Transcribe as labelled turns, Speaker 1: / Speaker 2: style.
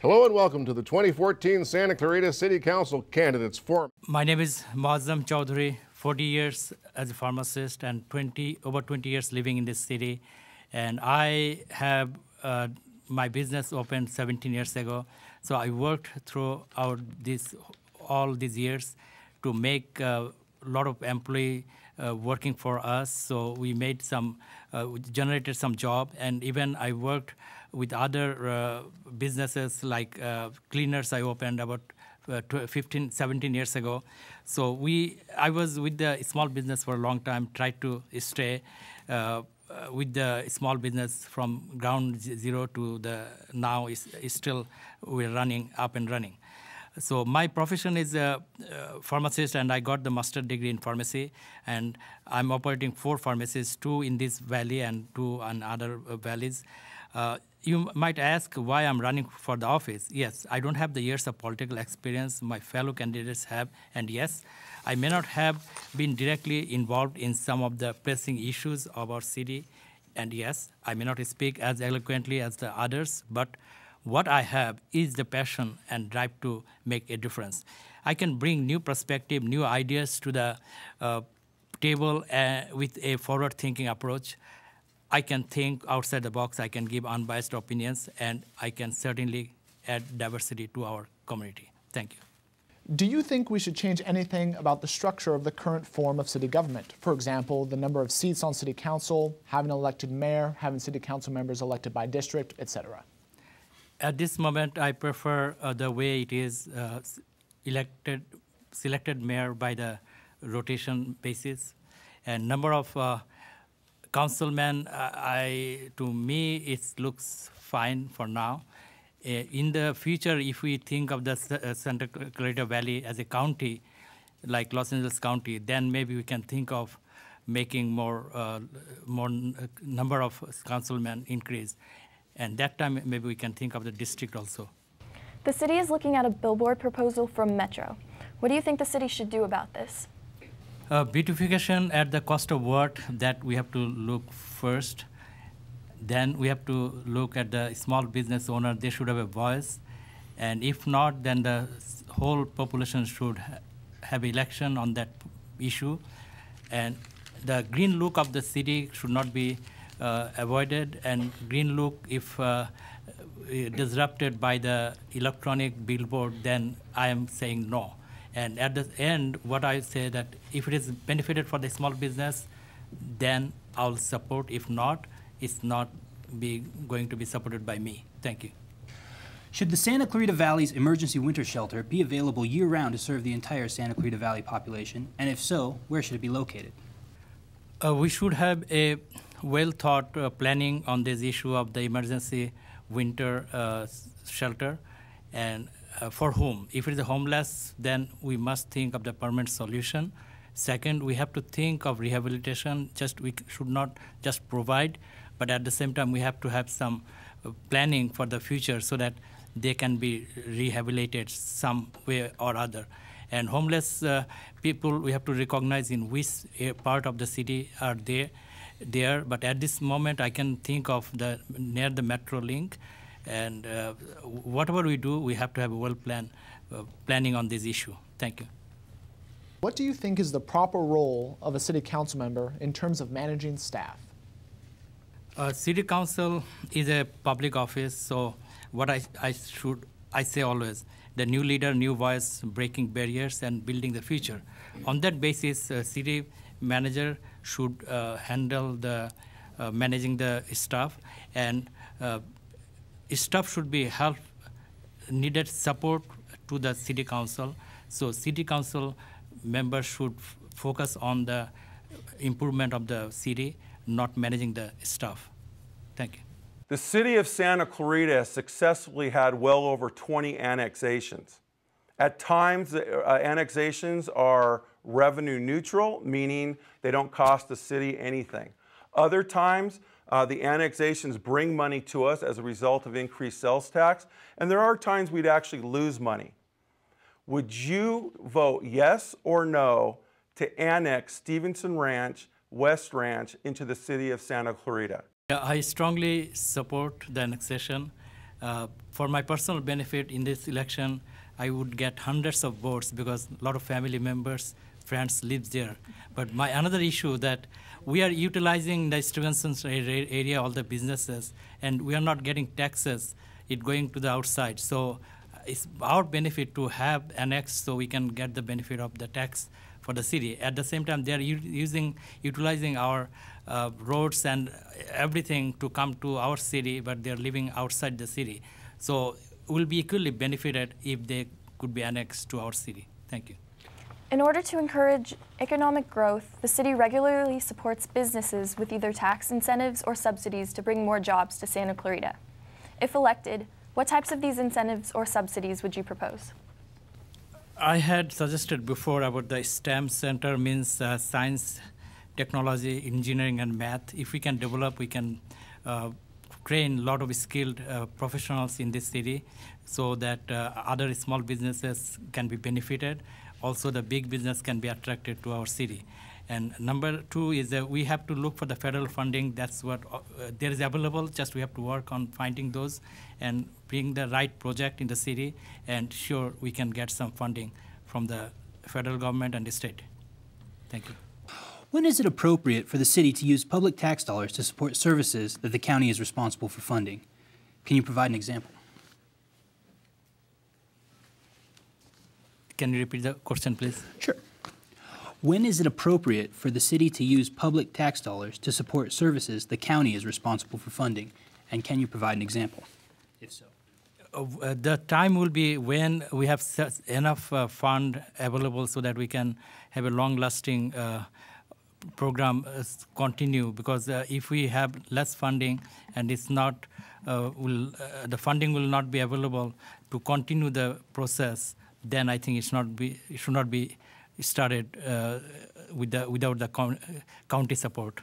Speaker 1: Hello and welcome to the 2014 Santa Clarita City Council Candidates Forum.
Speaker 2: My name is Moazzum Chowdhury, 40 years as a pharmacist and over 20 years living in this city. And I have my business opened 17 years ago. So I worked throughout all these years to make a lot of employee working for us. So we made generated some job, and even I worked with other businesses like cleaners I opened about 17 years ago. So I was with the small business for a long time, tried to stay with the small business from ground zero to now is still we're running up and running. So my profession is a pharmacist, and I got the master's degree in pharmacy, and I'm operating 4 pharmacies, 2 in this valley and 2 in other valleys. You might ask why I'm running for the office. Yes, I don't have the years of political experience my fellow candidates have, and yes, I may not have been directly involved in some of the pressing issues of our city, and yes, I may not speak as eloquently as the others, but what I have is the passion and drive to make a difference. I can bring new perspective, new ideas to the table with a forward-thinking approach. I can think outside the box, I can give unbiased opinions, and I can certainly add diversity to our community. Thank you.
Speaker 3: Do you think we should change anything about the structure of the current form of city government? For example, the number of seats on city council, having an elected mayor, having city council members elected by district, etc.?
Speaker 2: At this moment, I prefer the way it is selected mayor by the rotation basis, and number of councilmen, to me, it looks fine for now. In the future, if we think of the Santa Clarita Valley as a county, like Los Angeles County, then maybe we can think of making more number of councilmen increase. And that time, maybe we can think of the district also.
Speaker 4: The city is looking at a billboard proposal from Metro. What do you think the city should do about this?
Speaker 2: Beautification at the cost of what, that we have to look first. Then we have to look at the small business owner. They should have a voice. And if not, then the whole population should have election on that issue. And the green look of the city should not be avoided. And green look, if disrupted by the electronic billboard, then I am saying no. And at the end, what I say that if it is benefited for the small business, then I'll support. If not, it's not going to be supported by me. Thank you.
Speaker 5: Should the Santa Clarita Valley's emergency winter shelter be available year-round to serve the entire Santa Clarita Valley population? And if so, where should it be located?
Speaker 2: We should have a well-thought planning on this issue of the emergency winter shelter, and for whom? If it is homeless, then we must think of the permanent solution. Second, we have to think of rehabilitation. We should not just provide, but at the same time, we have to have some planning for the future so that they can be rehabilitated some way or other. And homeless people, we have to recognize in which part of the city are there. But at this moment, I can think of near the metro link. And whatever we do, we have to have a well-planned planning on this issue. Thank you.
Speaker 3: What do you think is the proper role of a city council member in terms of managing staff?
Speaker 2: City council is a public office, so what I say always, the new leader, new voice, breaking barriers and building the future. On that basis, city manager should handle the managing the staff, and staff should be needed support to the city council. So city council members should focus on the improvement of the city, not managing the staff. Thank you.
Speaker 6: The city of Santa Clarita has successfully had well over 20 annexations. At times, annexations are revenue neutral, meaning they don't cost the city anything. Other times, the annexations bring money to us as a result of increased sales tax, and there are times we'd actually lose money. Would you vote yes or no to annex Stevenson Ranch, West Ranch into the city of Santa Clarita?
Speaker 2: I strongly support the annexation. For my personal benefit in this election, I would get hundreds of votes because a lot of family members, friends live there. But my another issue that we are utilizing the Stevenson's area, all the businesses, and we are not getting taxes, it going to the outside. So it's our benefit to have annexed so we can get the benefit of the tax for the city. At the same time, they are utilizing our roads and everything to come to our city, but they're living outside the city. So we'll be equally benefited if they could be annexed to our city. Thank you.
Speaker 4: In order to encourage economic growth, the city regularly supports businesses with either tax incentives or subsidies to bring more jobs to Santa Clarita. If elected, what types of these incentives or subsidies would you propose?
Speaker 2: I had suggested before about the STEM center, means science, technology, engineering, and math. If we can develop, we can train a lot of skilled professionals in this city so that other small businesses can be benefited. Also, the big business can be attracted to our city. And number two is that we have to look for the federal funding. That's what there is available. Just we have to work on finding those and bring the right project in the city, and sure we can get some funding from the federal government and the state. Thank you.
Speaker 5: When is it appropriate for the city to use public tax dollars to support services that the county is responsible for funding? Can you provide an example?
Speaker 2: Can you repeat the question, please?
Speaker 5: Sure. When is it appropriate for the city to use public tax dollars to support services the county is responsible for funding? And can you provide an example, if so?
Speaker 2: The time will be when we have enough fund available so that we can have a long-lasting program continue. Because if we have less funding and it's not, the funding will not be available to continue the process, then I think it should not be started without the county support.